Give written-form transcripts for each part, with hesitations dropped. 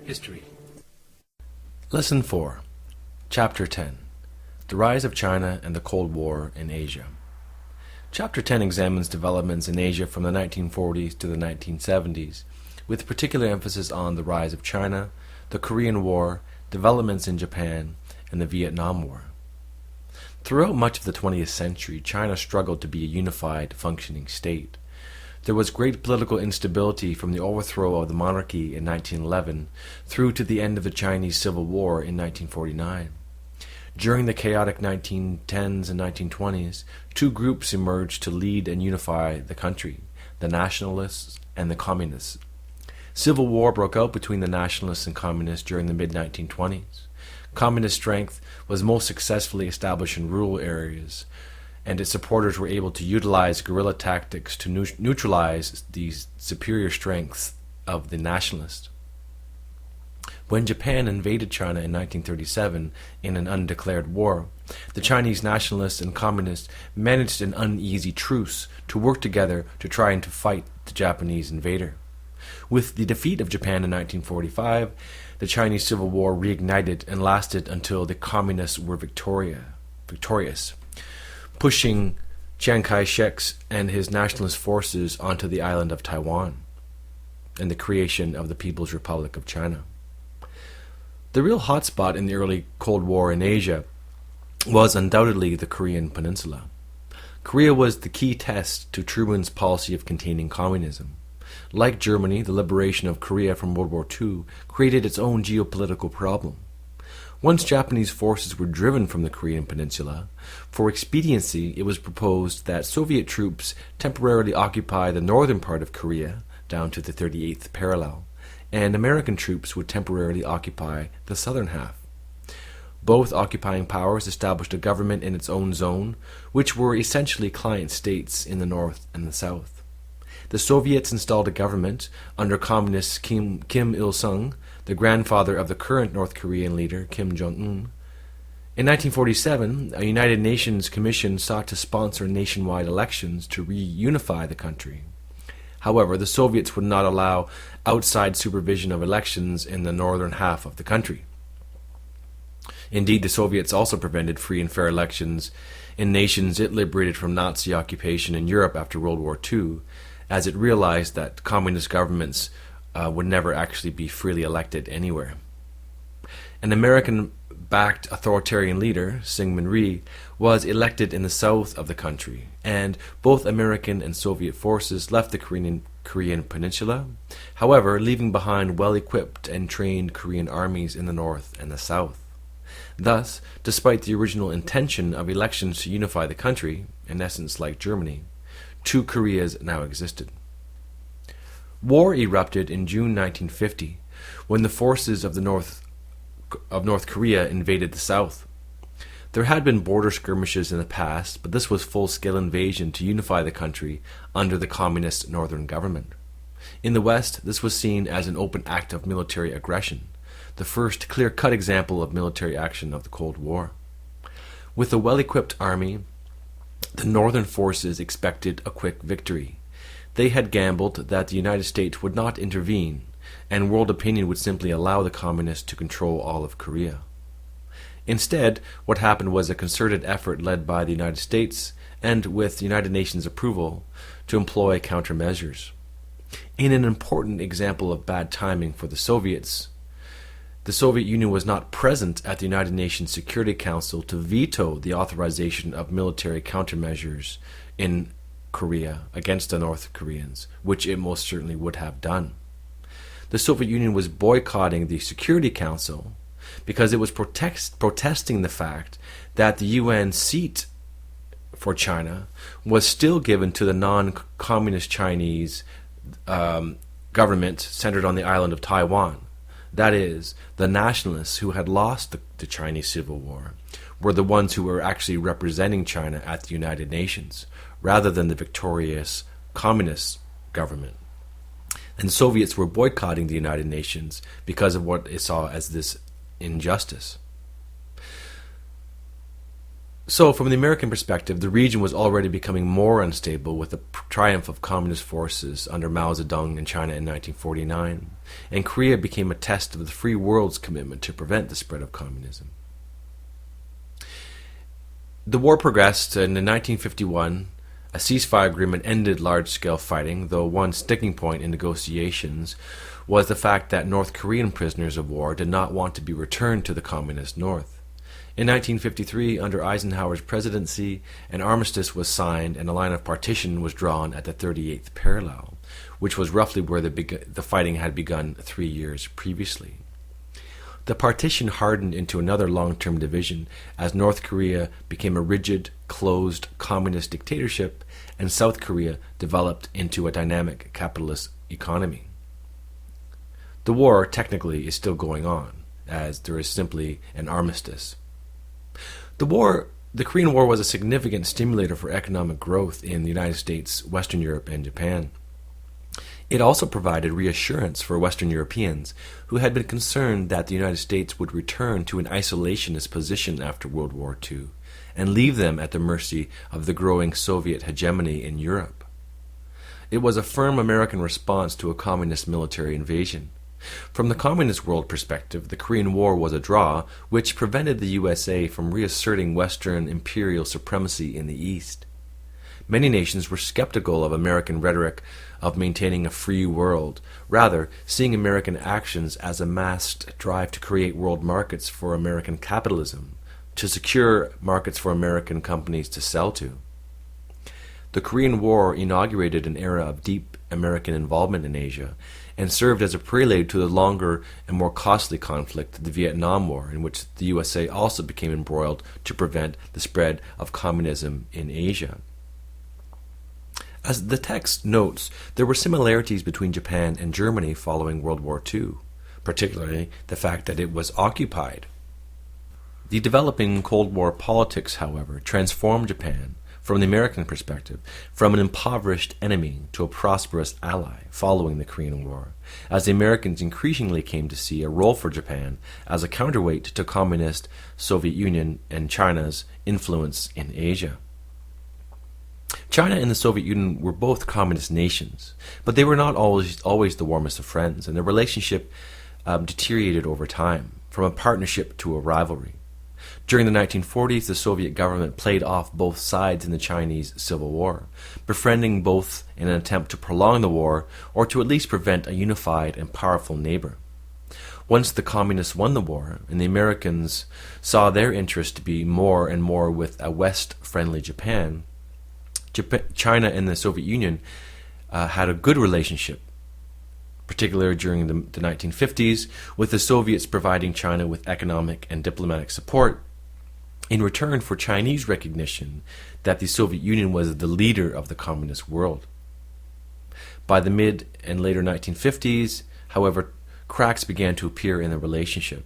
History. Lesson 4, Chapter 10, The Rise of China and the Cold War in Asia. Chapter 10 examines developments in Asia from the 1940s to the 1970s, with particular emphasis on the rise of China, the Korean War, developments in Japan, and the Vietnam War. Throughout much of the 20th century, China struggled to be a unified, functioning state. There was great political instability from the overthrow of the monarchy in 1911 through to the end of the Chinese Civil War in 1949. During the chaotic 1910s and 1920s, two groups emerged to lead and unify the country, the nationalists and the communists. Civil war broke out between the nationalists and communists during the mid-1920s. Communist strength was most successfully established in rural areas, and its supporters were able to utilize guerrilla tactics to neutralize the superior strengths of the nationalists. When Japan invaded China in 1937 in an undeclared war, the Chinese nationalists and communists managed an uneasy truce to work together to try and to fight the Japanese invader. With the defeat of Japan in 1945, the Chinese Civil War reignited and lasted until the communists were victorious, pushing Chiang Kai-shek and his nationalist forces onto the island of Taiwan and the creation of the People's Republic of China. The real hotspot in the early Cold War in Asia was undoubtedly the Korean Peninsula. Korea was the key test to Truman's policy of containing communism. Like Germany, the liberation of Korea from World War II created its own geopolitical problem. Once Japanese forces were driven from the Korean Peninsula, for expediency it was proposed that Soviet troops temporarily occupy the northern part of Korea, down to the 38th parallel, and American troops would temporarily occupy the southern half. Both occupying powers established a government in its own zone, which were essentially client states in the north and the south. The Soviets installed a government under Communist Kim Il-sung, the grandfather of the current North Korean leader, Kim Jong-un. In 1947, a United Nations Commission sought to sponsor nationwide elections to reunify the country. However, the Soviets would not allow outside supervision of elections in the northern half of the country. Indeed, the Soviets also prevented free and fair elections in nations it liberated from Nazi occupation in Europe after World War II, as it realized that communist governments would never actually be freely elected anywhere. An American-backed authoritarian leader, Syngman Rhee, was elected in the south of the country, and both American and Soviet forces left the Korean Peninsula, however, leaving behind well-equipped and trained Korean armies in the north and the south. Thus, despite the original intention of elections to unify the country, in essence like Germany, two Koreas now existed. War erupted in June 1950, when the forces of North Korea invaded the south. There had been border skirmishes in the past, but this was full-scale invasion to unify the country under the communist northern government. In the West, this was seen as an open act of military aggression, the first clear-cut example of military action of the Cold War. With a well-equipped army, the northern forces expected a quick victory. They had gambled that the United States would not intervene, and world opinion would simply allow the communists to control all of Korea. Instead, what happened was a concerted effort led by the United States, and with the United Nations approval, to employ countermeasures. In an important example of bad timing for the Soviets, the Soviet Union was not present at the United Nations Security Council to veto the authorization of military countermeasures in Korea against the North Koreans, which it most certainly would have done. The Soviet Union was boycotting the Security Council because it was protesting the fact that the UN seat for China was still given to the non-communist Chinese government centered on the island of Taiwan. That is, the nationalists who had lost the Chinese Civil War were the ones who were actually representing China at the United Nations, rather than the victorious communist government. And Soviets were boycotting the United Nations because of what they saw as this injustice. So, from the American perspective, the region was already becoming more unstable with the triumph of communist forces under Mao Zedong in China in 1949, and Korea became a test of the free world's commitment to prevent the spread of communism. The war progressed, and in 1951, a ceasefire agreement ended large-scale fighting, though one sticking point in negotiations was the fact that North Korean prisoners of war did not want to be returned to the communist North. In 1953, under Eisenhower's presidency, an armistice was signed and a line of partition was drawn at the 38th parallel, which was roughly where the fighting had begun 3 years previously. The partition hardened into another long-term division as North Korea became a rigid, closed communist dictatorship and South Korea developed into a dynamic capitalist economy. The war, technically, is still going on, as there is simply an armistice. The Korean War was a significant stimulator for economic growth in the United States, Western Europe, and Japan. It also provided reassurance for Western Europeans who had been concerned that the United States would return to an isolationist position after World War II and leave them at the mercy of the growing Soviet hegemony in Europe. It was a firm American response to a communist military invasion. From the communist world perspective, the Korean War was a draw, which prevented the USA from reasserting Western imperial supremacy in the East. Many nations were skeptical of American rhetoric of maintaining a free world, rather seeing American actions as a masked drive to create world markets for American capitalism, to secure markets for American companies to sell to. The Korean War inaugurated an era of deep American involvement in Asia, and served as a prelude to the longer and more costly conflict, the Vietnam War, in which the USA also became embroiled to prevent the spread of communism in Asia. As the text notes, there were similarities between Japan and Germany following World War II, particularly the fact that it was occupied. The developing Cold War politics, however, transformed Japan, from the American perspective, from an impoverished enemy to a prosperous ally following the Korean War, as the Americans increasingly came to see a role for Japan as a counterweight to communist Soviet Union and China's influence in Asia. China and the Soviet Union were both communist nations, but they were not always the warmest of friends, and their relationship deteriorated over time, from a partnership to a rivalry. During the 1940s, the Soviet government played off both sides in the Chinese Civil War, befriending both in an attempt to prolong the war or to at least prevent a unified and powerful neighbor. Once the communists won the war, and the Americans saw their interest to be more and more with a West-friendly Japan, China and the Soviet Union had a good relationship, particularly during the 1950s, with the Soviets providing China with economic and diplomatic support in return for Chinese recognition that the Soviet Union was the leader of the communist world. By the mid and later 1950s, however, cracks began to appear in the relationship.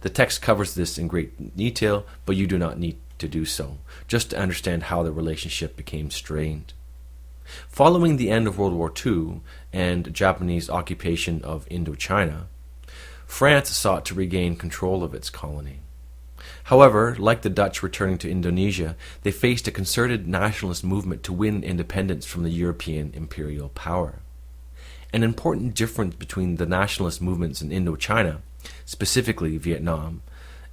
The text covers this in great detail, but you do not need to do so, just to understand how the relationship became strained. Following the end of World War II and Japanese occupation of Indochina, France sought to regain control of its colony. However, like the Dutch returning to Indonesia, they faced a concerted nationalist movement to win independence from the European imperial power. An important difference between the nationalist movements in Indochina, specifically Vietnam,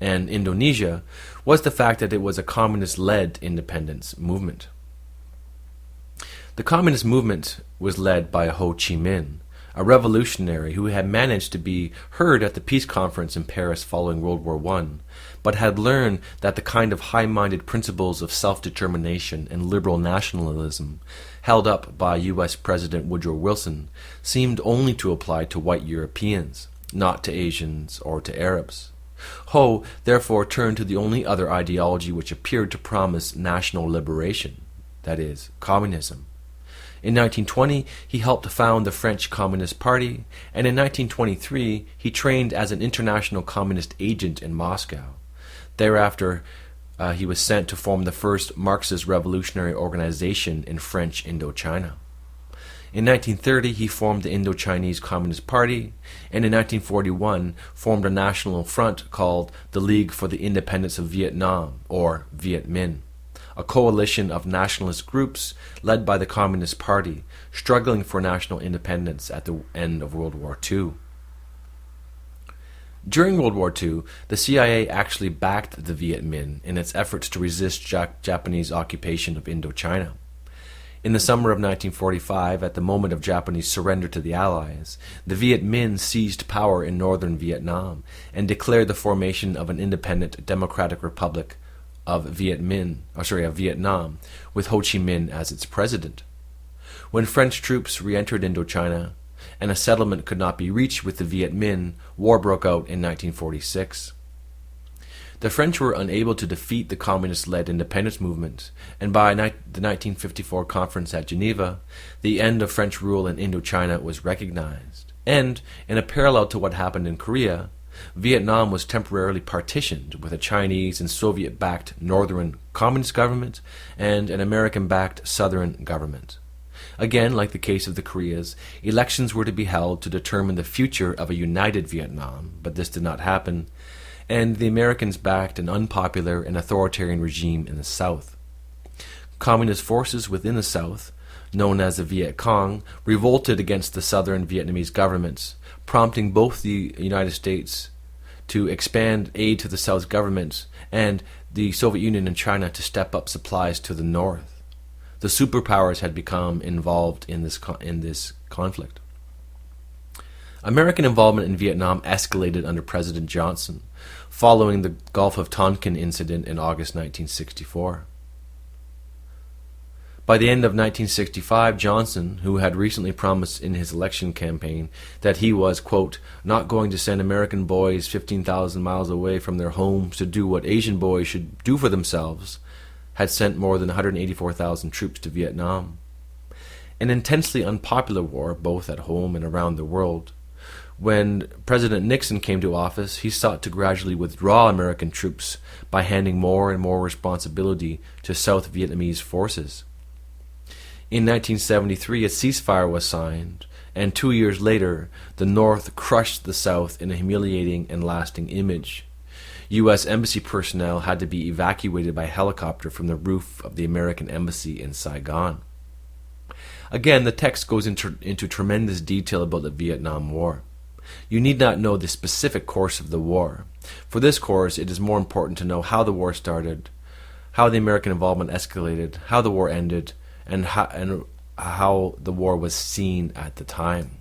and Indonesia, was the fact that it was a communist-led independence movement. The communist movement was led by Ho Chi Minh, a revolutionary who had managed to be heard at the peace conference in Paris following World War I, but had learned that the kind of high-minded principles of self-determination and liberal nationalism held up by U.S. President Woodrow Wilson seemed only to apply to white Europeans, not to Asians or to Arabs. Ho therefore turned to the only other ideology which appeared to promise national liberation, that is, communism. In 1920, he helped found the French Communist Party, and in 1923, he trained as an international communist agent in Moscow. Thereafter, he was sent to form the first Marxist revolutionary organization in French Indochina. In 1930, he formed the Indochinese Communist Party, and in 1941 formed a national front called the League for the Independence of Vietnam, or Viet Minh, a coalition of nationalist groups led by the Communist Party, struggling for national independence at the end of World War II. During World War II, the CIA actually backed the Viet Minh in its efforts to resist Japanese occupation of Indochina. In the summer of 1945, at the moment of Japanese surrender to the Allies, the Viet Minh seized power in northern Vietnam and declared the formation of an independent democratic republic of Vietnam, with Ho Chi Minh as its president. When French troops re-entered Indochina and a settlement could not be reached with the Viet Minh, war broke out in 1946. The French were unable to defeat the communist-led independence movement, and by the 1954 conference at Geneva, the end of French rule in Indochina was recognized. And, in a parallel to what happened in Korea, Vietnam was temporarily partitioned with a Chinese and Soviet-backed northern communist government and an American-backed southern government. Again, like the case of the Koreas, elections were to be held to determine the future of a united Vietnam, but this did not happen, and the Americans backed an unpopular and authoritarian regime in the South. Communist forces within the South, known as the Viet Cong, revolted against the southern Vietnamese governments, prompting both the United States to expand aid to the South's governments and the Soviet Union and China to step up supplies to the North. The superpowers had become involved in this conflict. American involvement in Vietnam escalated under President Johnson, following the Gulf of Tonkin incident in August 1964. By the end of 1965, Johnson, who had recently promised in his election campaign that he was, quote, not going to send American boys 15,000 miles away from their homes to do what Asian boys should do for themselves, had sent more than 184,000 troops to Vietnam. An intensely unpopular war, both at home and around the world. When President Nixon came to office, he sought to gradually withdraw American troops by handing more and more responsibility to South Vietnamese forces. In 1973, a ceasefire was signed, and 2 years later, the North crushed the South in a humiliating and lasting image. U.S. Embassy personnel had to be evacuated by helicopter from the roof of the American Embassy in Saigon. Again, the text goes into tremendous detail about the Vietnam War. You need not know the specific course of the war. For this course, it is more important to know how the war started, how the American involvement escalated, how the war ended, and how the war was seen at the time.